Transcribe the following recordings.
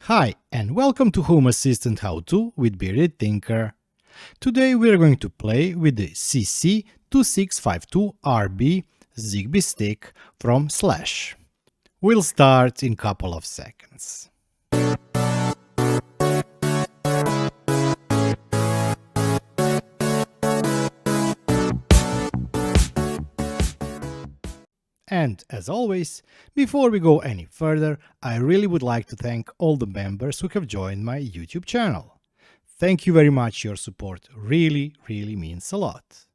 Hi, and welcome to Home Assistant How-To with Bearded Tinker. Today we are going to play with the CC2652RB Zigbee stick from Slaesh. We'll start in a couple of seconds. And as always, before we go any further, I really would like to thank all the members who have joined my YouTube channel. Thank you very much, your support really means a lot.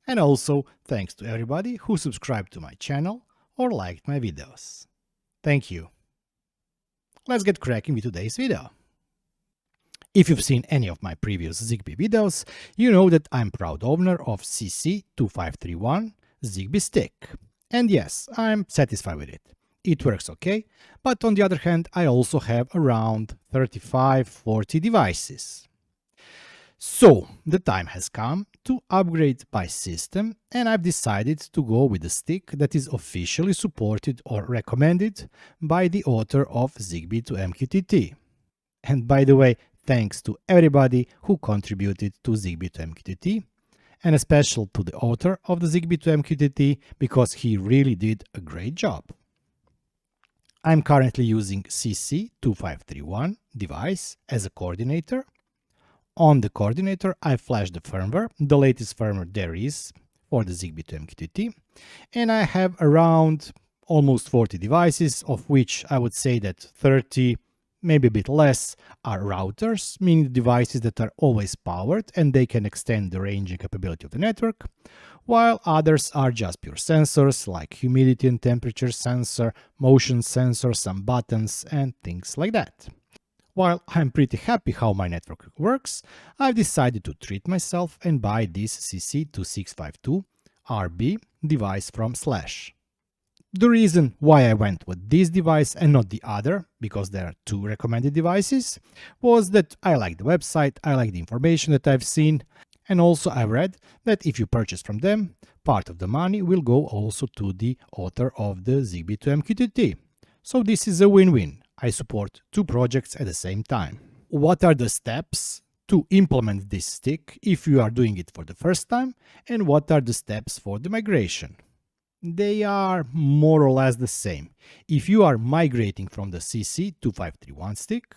And also thanks to everybody who subscribed to my channel or liked my videos. Thank you. Let's get cracking with today's video. If you've seen any of my previous Zigbee videos, you know that I'm proud owner of CC2551 Zigbee stick. And yes, I'm satisfied with it. It works okay, but on the other hand, I also have around 35-40 devices. So, the time has come to upgrade my system, and I've decided to go with a stick that is officially supported or recommended by the author of Zigbee2MQTT. And by the way, thanks to everybody who contributed to Zigbee2MQTT, and a special to the author of the Zigbee2MQTT because he really did a great job. I'm currently using CC2531 device as a coordinator. On the coordinator, I flashed the firmware, the latest firmware there is for the Zigbee2MQTT, and I have around almost 40 devices, of which I would say that 30, maybe a bit less, are routers, meaning the devices that are always powered and they can extend the range and capability of the network, while others are just pure sensors like humidity and temperature sensor, motion sensor, some buttons and things like that. While I'm pretty happy how my network works, I've decided to treat myself and buy this CC2652RB device from Slaesh. The reason why I went with this device and not the other, because there are two recommended devices, was that I like the website, I like the information that I've seen, and also I've read that if you purchase from them, part of the money will go also to the author of the Zigbee2MQTT. So this is a win-win. I support two projects at the same time. What are the steps to implement this stick if you are doing it for the first time, and what are the steps for the migration? They are more or less the same. If you are migrating from the CC2531 stick,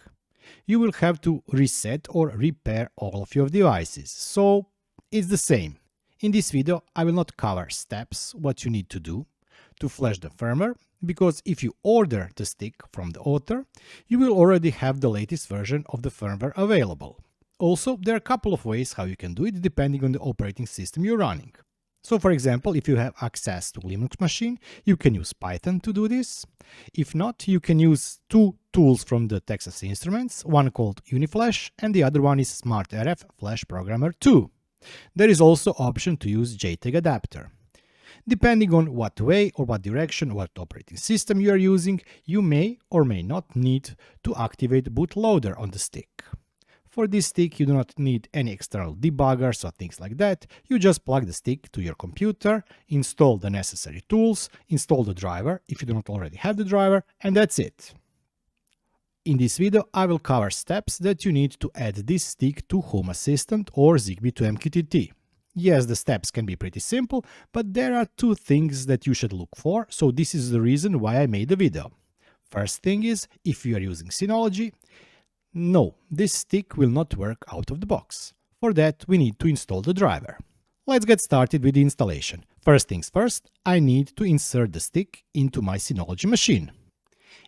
you will have to reset or repair all of your devices. So it's the same. In this video, I will not cover steps, what you need to do to flash the firmware, because if you order the stick from the author, you will already have the latest version of the firmware available. Also, there are a couple of ways how you can do it depending on the operating system you're running. So for example, if you have access to Linux machine, you can use Python to do this. If not, you can use two tools from the Texas Instruments, one called UniFlash and the other one is SmartRF Flash Programmer 2. There is also option to use JTAG adapter. Depending on what way or what direction, what operating system you are using, you may or may not need to activate bootloader on the stick. For this stick, you do not need any external debuggers or things like that. You just plug the stick to your computer, install the necessary tools, install the driver if you do not already have the driver, and that's it. In this video, I will cover steps that you need to add this stick to Home Assistant or Zigbee2MQTT. Yes, the steps can be pretty simple, but there are two things that you should look for, so this is the reason why I made the video. First thing is, if you are using Synology, no, this stick will not work out of the box. For that, we need to install the driver. Let's get started with the installation. First things first, I need to insert the stick into my Synology machine.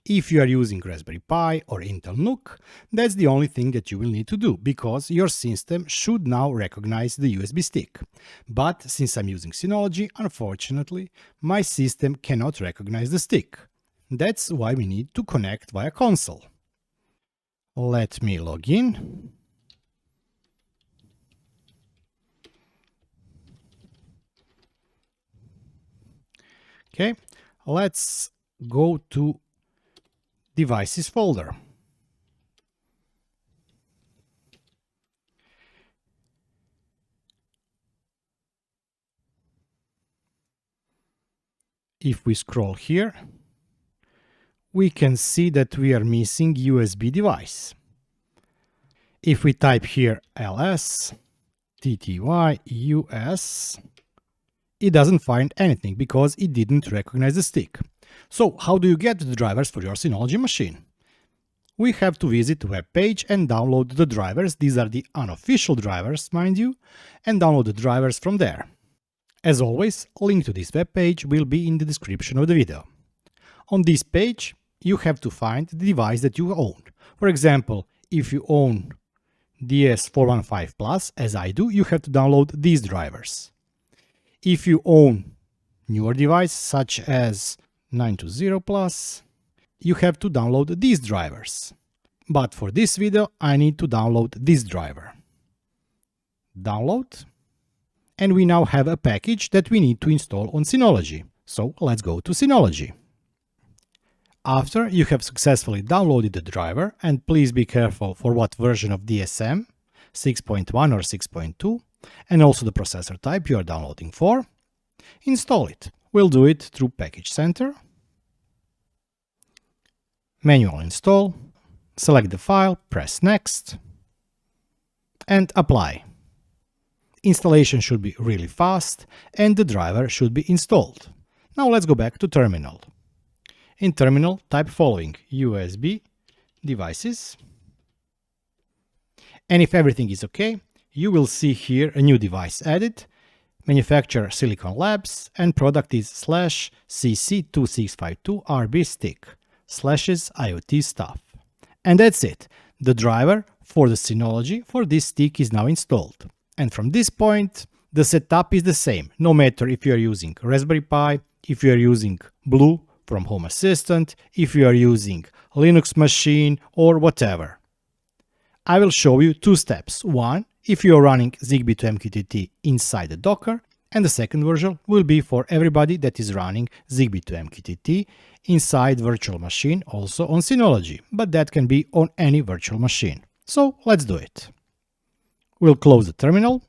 If you are using Raspberry Pi or Intel NUC, that's the only thing that you will need to do, because your system should now recognize the USB stick. But since I'm using Synology, unfortunately, my system cannot recognize the stick. That's why we need to connect via console. Let me log in. Okay, let's go to Devices folder. If we scroll here, we can see that we are missing USB device. If we type here ls tty us, it doesn't find anything because it didn't recognize the stick. So how do you get the drivers for your Synology machine? We have to visit the web page and download the drivers. These are the unofficial drivers, mind you, and download the drivers from there. As always, link to this web page will be in the description of the video. On this page, you have to find the device that you own. For example, if you own DS415 Plus, as I do, you have to download these drivers. If you own newer device such as 920 Plus, you have to download these drivers. But for this video, I need to download this driver. Download. And we now have a package that we need to install on Synology. So let's go to Synology. After you have successfully downloaded the driver, and please be careful for what version of DSM, 6.1 or 6.2, and also the processor type you are downloading for, install it. We'll do it through Package Center, Manual Install, select the file, press Next, and Apply. Installation should be really fast, and the driver should be installed. Now let's go back to Terminal. In Terminal, type following: USB devices. And if everything is okay, you will see here a new device added, manufacturer Silicon Labs, and product is Slaesh CC2652RB stick, Slaesh's IoT stuff. And that's it. The driver for the Synology for this stick is now installed. And from this point, the setup is the same, no matter if you are using Raspberry Pi, if you are using Blue from Home Assistant, if you are using Linux machine or whatever. I will show you two steps. One, if you are running Zigbee2MQTT inside the Docker, and the second version will be for everybody that is running Zigbee2MQTT inside virtual machine, also on Synology, but that can be on any virtual machine. So let's do it. We'll close the terminal.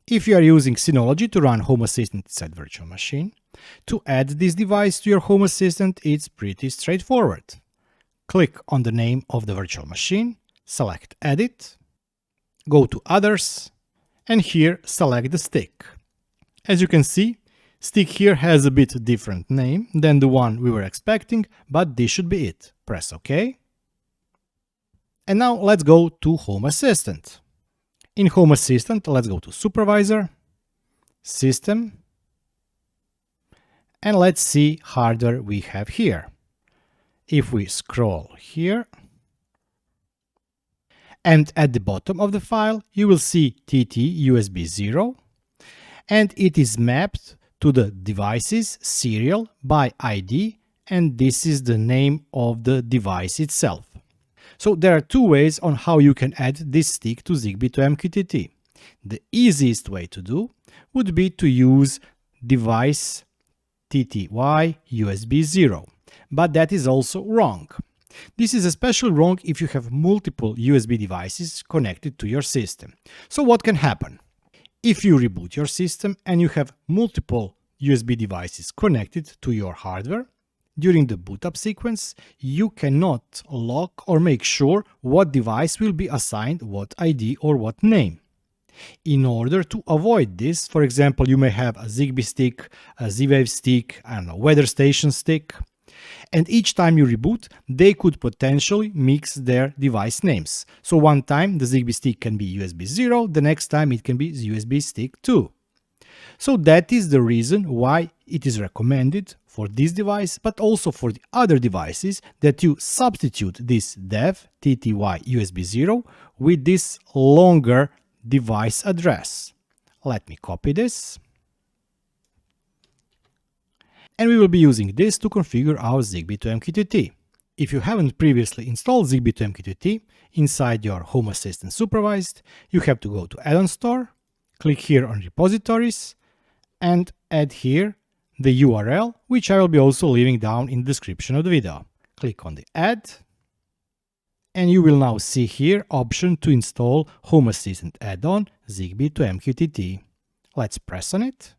If you are using Synology to run Home Assistant inside virtual machine, to add this device to your Home Assistant, it's pretty straightforward. Click on the name of the virtual machine, select Edit, go to Others, and here select the stick. As you can see, stick here has a bit different name than the one we were expecting, but this should be it. Press OK. And now let's go to Home Assistant. In Home Assistant, let's go to Supervisor, System, and let's see hardware we have here. If we scroll here, and at the bottom of the file, you will see TT USB 0, and it is mapped to the device's serial by ID, and this is the name of the device itself. So there are two ways on how you can add this stick to Zigbee2MQTT. The easiest way to do would be to use device TTY USB 0, but that is also wrong. This is especially wrong if you have multiple USB devices connected to your system. So what can happen? If you reboot your system and you have multiple USB devices connected to your hardware, during the boot up sequence, you cannot lock or make sure what device will be assigned what ID or what name. In order to avoid this, for example, you may have a Zigbee stick, a Z-Wave stick, and a weather station stick, and each time you reboot, they could potentially mix their device names. So one time the Zigbee stick can be USB 0, the next time it can be USB stick 2. So that is the reason why it is recommended for this device, but also for the other devices, that you substitute this dev TTY USB 0 with this longer device address. Let me copy this. And we will be using this to configure our Zigbee2MQTT. If you haven't previously installed Zigbee2MQTT inside your Home Assistant Supervised, you have to go to Add-on Store, click here on Repositories, and add here the URL, which I will be also leaving down in the description of the video. Click on the Add, and you will now see here option to install Home Assistant add-on Zigbee2MQTT. Let's press on it,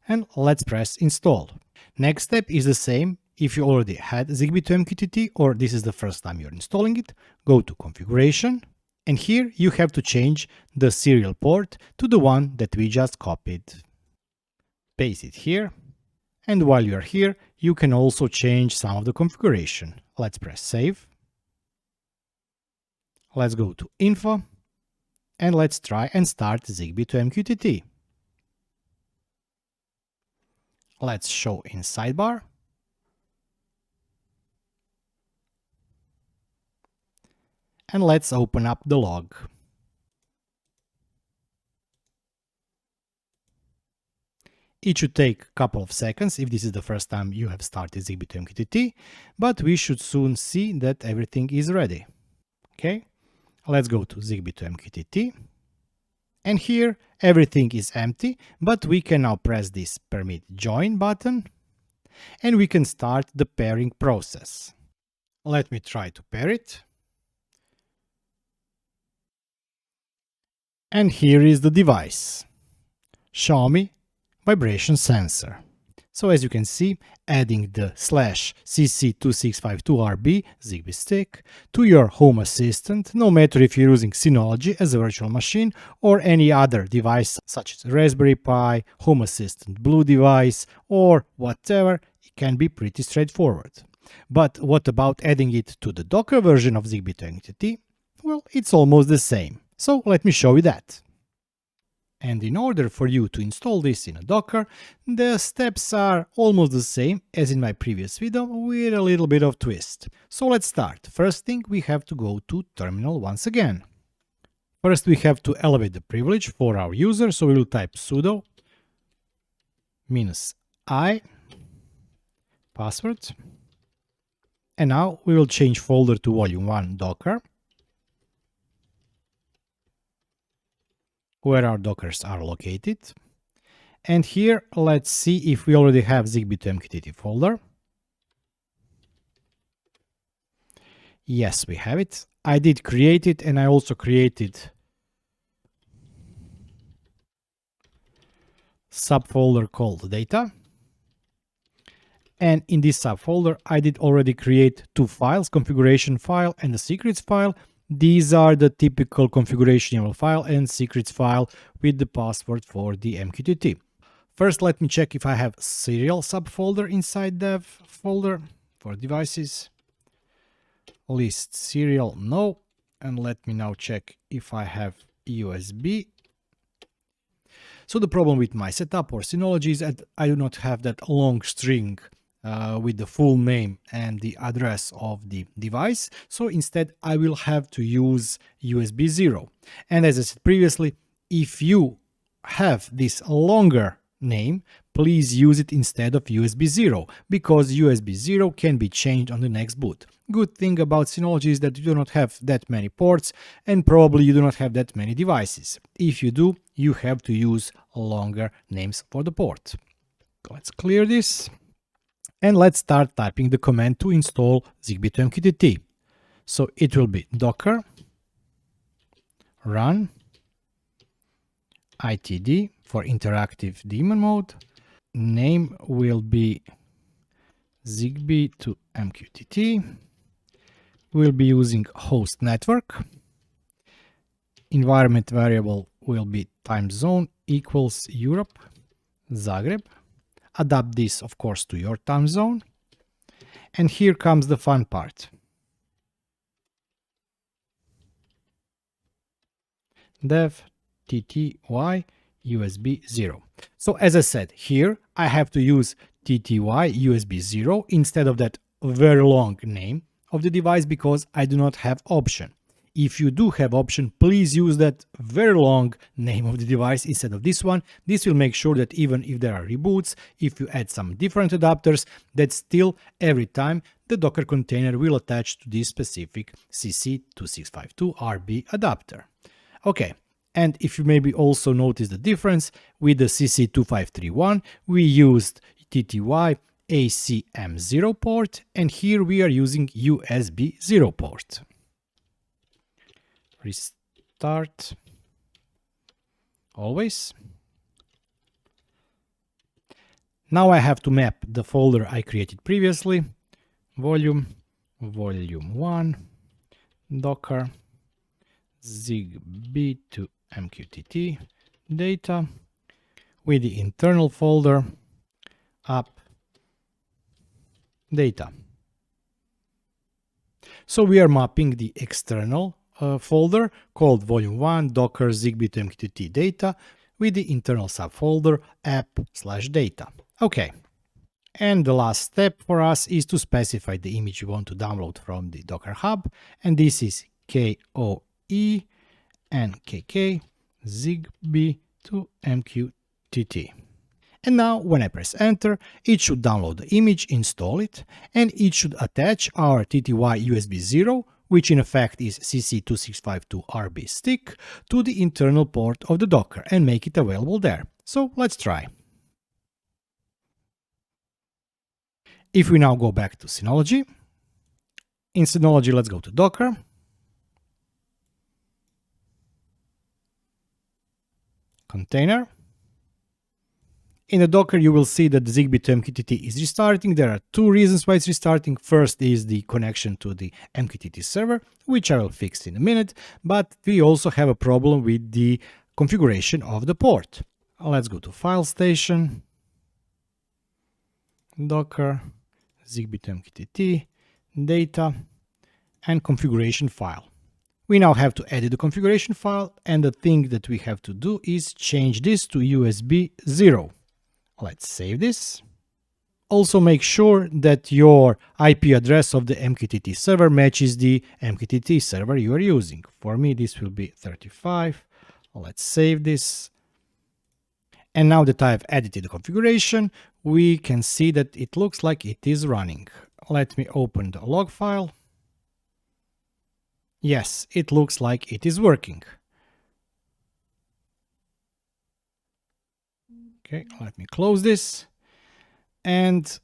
and let's press Install. Next step is the same if you already had Zigbee2MQTT or this is the first time you're installing it, go to Configuration, and here you have to change the serial port to the one that we just copied. Paste it here, and while you're here, you can also change some of the configuration. Let's press Save. Let's go to Info, and let's try and start Zigbee2MQTT. Let's show in sidebar. And let's open up the log. It should take a couple of seconds if this is the first time you have started Zigbee2MQTT, but we should soon see that everything is ready. Okay, let's go to Zigbee2MQTT. And here everything is empty, but we can now press this Permit Join button, and we can start the pairing process. Let me try to pair it. And here is the device. Xiaomi vibration sensor. So as you can see, adding the Slaesh CC2652RB Zigbee stick to your home assistant, no matter if you're using Synology as a virtual machine or any other device such as Raspberry Pi, Home Assistant Blue device, or whatever, it can be pretty straightforward. But what about adding it to the Docker version of Zigbee2MQTT? Well, it's almost the same. So let me show you that. And in order for you to install this in a Docker, the steps are almost the same as in my previous video with a little bit of twist. So let's start. First thing, we have to go to terminal once again. First, we have to elevate the privilege for our user, so we will type sudo -i password. And now we will change folder to volume1 Docker, where our Dockers are located. And here, let's see if we already have Zigbee2MQTT folder. Yes, we have it. I did create it, and I also created subfolder called data. And in this subfolder, I did already create two files, configuration file and the secrets file. These are the typical configuration YAML file and secrets file with the password for the MQTT. First, let me check if I have serial subfolder inside dev folder for devices. List serial, no. And let me now check if I have USB. So the problem with my setup or Synology is that I do not have that long string with the full name and the address of the device. So instead, I will have to use USB 0. And as I said previously, if you have this longer name, please use it instead of USB 0, because USB 0 can be changed on the next boot. Good thing about Synology is that you do not have that many ports, and probably you do not have that many devices. If you do, you have to use longer names for the port. Let's clear this. And let's start typing the command to install Zigbee2MQTT. So it will be docker run itd for interactive daemon mode. Name will be Zigbee2MQTT. We'll be using host network. Environment variable will be time zone equals Europe, Zagreb. Adapt this, of course, to your time zone. And here comes the fun part. Dev tty USB 0. So as I said, here I have to use tty USB 0 instead of that very long name of the device because I do not have option. If you do have option, please use that very long name of the device instead of this one. This will make sure that even if there are reboots, if you add some different adapters, that still every time the Docker container will attach to this specific CC2652RB adapter. Okay, and if you maybe also notice the difference with the CC2531, we used TTY ACM0 port, and here we are using USB 0 port. Restart always. Now I have to map the folder I created previously, volume 1, docker, Zigbee2MQTT, data, with the internal folder, app, data. So we are mapping the external folder called volume 1 docker Zigbee2MQTT data with the internal subfolder app/data. Okay. And the last step for us is to specify the image we want to download from the Docker Hub, and this is KOE and KK Zigbee2MQTT. And now when I press enter, it should download the image, install it, and it should attach our TTY USB 0, which in effect is CC2652RB stick, to the internal port of the Docker and make it available there. So let's try. If we now go back to Synology, in Synology let's go to Docker, container. In the Docker, you will see that the Zigbee2MQTT is restarting. There are two reasons why it's restarting. First is the connection to the MQTT server, which I will fix in a minute, but we also have a problem with the configuration of the port. Let's go to File Station, Docker, Zigbee2MQTT, data, and configuration file. We now have to edit the configuration file, and the thing that we have to do is change this to USB 0. Let's save this. Also make sure that your IP address of the MQTT server matches the MQTT server you are using. For me, this will be 35. Let's save this. And now that I've edited the configuration, we can see that it looks like it is running. Let me open the log file. Yes, it looks like it is working. Okay, let me close this. And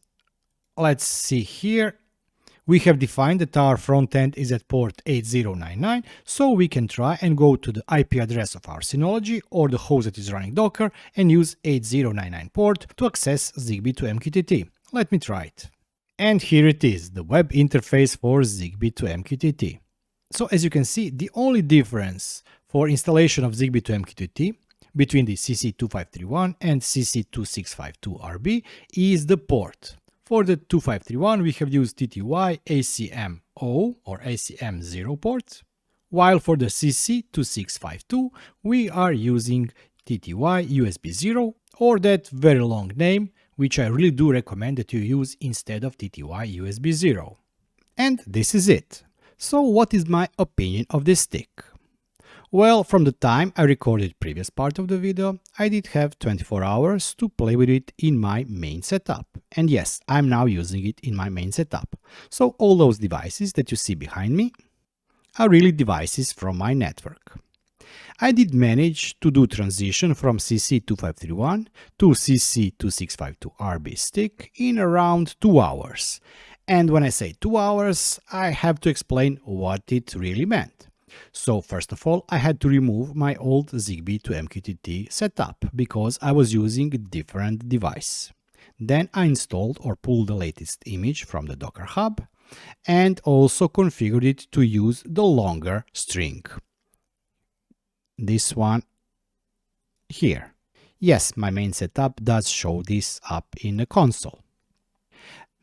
let's see here. We have defined that our front end is at port 8099, so we can try and go to the IP address of our Synology or the host that is running Docker and use 8099 port to access Zigbee2MQTT. Let me try it. And here it is, the web interface for Zigbee2MQTT. So as you can see, the only difference for installation of Zigbee2MQTT between the CC2531 and CC2652RB is the port. For the 2531, we have used TTY ACM0 or ACM0 port, while for the CC2652, we are using TTY USB 0 or that very long name, which I really do recommend that you use instead of TTY USB 0. And this is it. So what is my opinion of this stick? Well, from the time I recorded previous part of the video, I did have 24 hours to play with it in my main setup. And yes, I'm now using it in my main setup. So all those devices that you see behind me are really devices from my network. I did manage to do transition from CC2531 to CC2652RB stick in around 2 hours. And when I say 2 hours, I have to explain what it really meant. So first of all, I had to remove my old Zigbee2MQTT setup because I was using a different device. Then I installed or pulled the latest image from the Docker Hub and also configured it to use the longer string. This one here. Yes, my main setup does show this up in the console.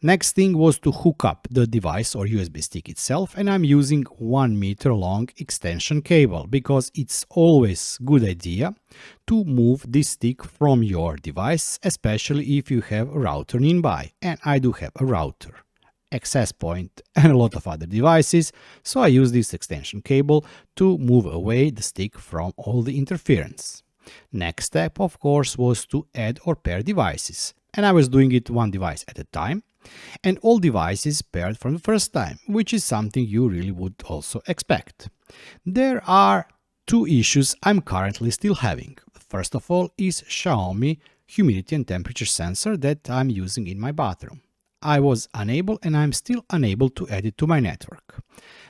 Next thing was to hook up the device or USB stick itself, and I'm using 1 meter long extension cable because it's always a good idea to move this stick from your device, especially if you have a router nearby, and I do have a router, access point and a lot of other devices, so I use this extension cable to move away the stick from all the interference. Next step, of course, was to add or pair devices, and I was doing it one device at a time. And all devices paired from the first time, which is something you really would also expect. There are two issues I'm currently still having. First of all is Xiaomi humidity and temperature sensor that I'm using in my bathroom. I was unable and I'm still unable to add it to my network.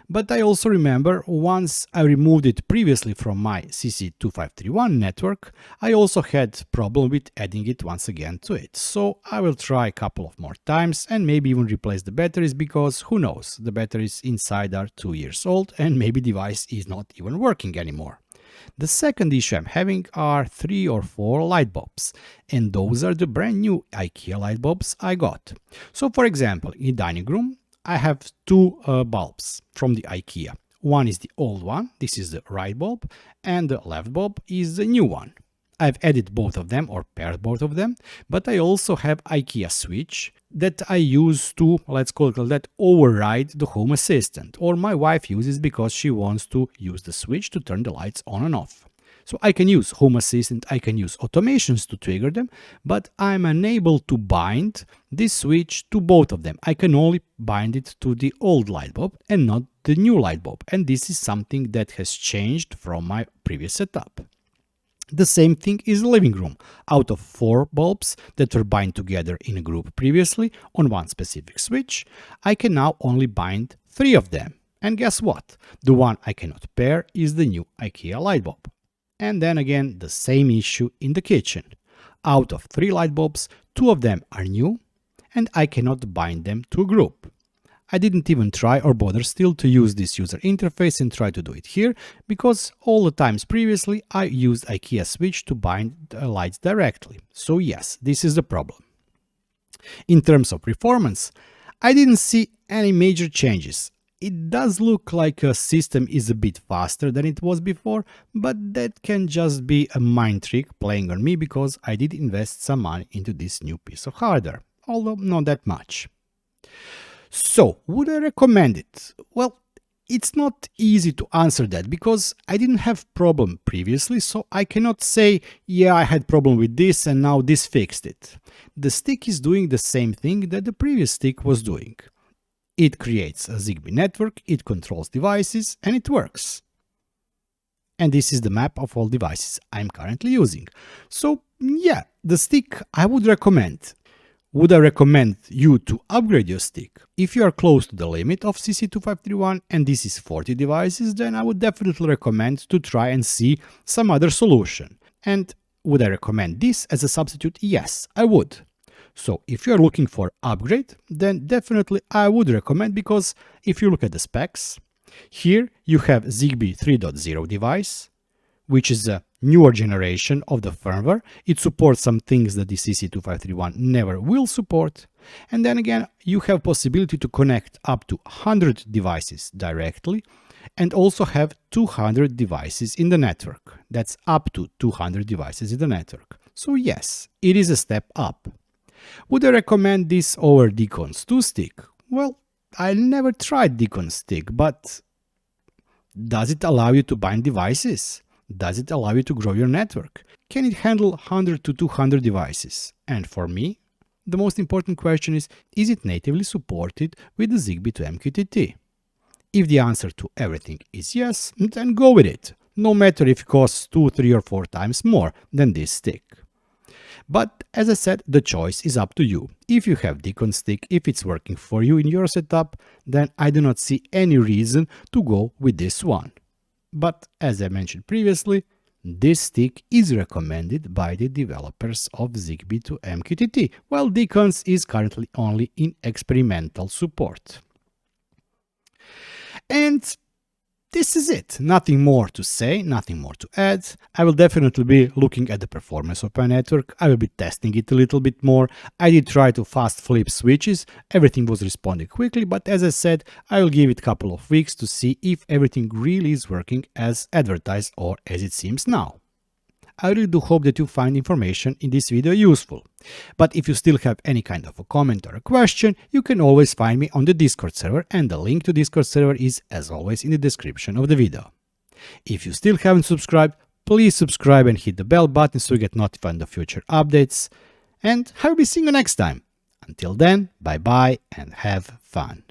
But I also remember once I removed it previously from my CC2531 network, I also had problem with adding it once again to it. So I will try a couple of more times and maybe even replace the batteries, because who knows, the batteries inside are 2 years old and maybe device is not even working anymore. The second issue I'm having are 3 or 4 light bulbs, and those are the brand new IKEA light bulbs I got. So for example, in the dining room, I have 2 bulbs from the IKEA. One is the old one, this is the right bulb, and the left bulb is the new one. I've added both of them or paired both of them, but I also have IKEA switch that I use to, let's call it that, override the home assistant, or my wife uses because she wants to use the switch to turn the lights on and off. So I can use home assistant, I can use automations to trigger them, but I'm unable to bind this switch to both of them. I can only bind it to the old light bulb and not the new light bulb, and this is something that has changed from my previous setup. The same thing is the living room. Out of 4 bulbs that were bind together in a group previously on one specific switch, I can now only bind 3 of them. And guess what? The one I cannot pair is the new IKEA light bulb. And then again, the same issue in the kitchen. Out of 3 light bulbs, 2 of them are new, and I cannot bind them to a group. I didn't even try or bother still to use this user interface and try to do it here, because all the times previously I used IKEA switch to bind the lights directly. So yes, this is the problem. In terms of performance, I didn't see any major changes. It does look like a system is a bit faster than it was before, but that can just be a mind trick playing on me, because I did invest some money into this new piece of hardware, although not that much. So, would I recommend it? Well, it's not easy to answer that, because I didn't have problem previously, so I cannot say, yeah, I had problem with this and now this fixed it. The stick is doing the same thing that the previous stick was doing. It creates a Zigbee network, it controls devices, and it works. And this is the map of all devices I'm currently using. So, yeah, the stick I would recommend. Would I recommend you to upgrade your stick? If you are close to the limit of CC2531 and this is 40 devices, then I would definitely recommend to try and see some other solution. And would I recommend this as a substitute? Yes, I would. So if you are looking for upgrade, then definitely I would recommend, because if you look at the specs, here you have Zigbee 3.0 device, which is a newer generation of the firmware. It supports some things that the CC2531 never will support. And then again, you have possibility to connect up to 100 devices directly and also have 200 devices in the network. That's up to 200 devices in the network. So yes, it is a step up. Would I recommend this over Deacon's 2 stick? Well, I never tried Deacon's stick, but does it allow you to bind devices? Does it allow you to grow your network? Can it handle 100 to 200 devices? And for me, the most important question is it natively supported with the Zigbee2MQTT? If the answer to everything is yes, then go with it, no matter if it costs 2, 3 or 4 times more than this stick. But as I said, the choice is up to you. If you have Deacon stick, if it's working for you in your setup, then I do not see any reason to go with this one. But as I mentioned previously, this stick is recommended by the developers of Zigbee2MQTT, while Deacon's is currently only in experimental support. And this is it. Nothing more to say, nothing more to add. I will definitely be looking at the performance of my network. I will be testing it a little bit more. I did try to fast flip switches. Everything was responding quickly, but as I said, I will give it a couple of weeks to see if everything really is working as advertised or as it seems now. I really do hope that you find information in this video useful. But if you still have any kind of a comment or a question, you can always find me on the Discord server, and the link to Discord server is, as always, in the description of the video. If you still haven't subscribed, please subscribe and hit the bell button so you get notified of future updates. And I will be seeing you next time. Until then, bye bye and have fun.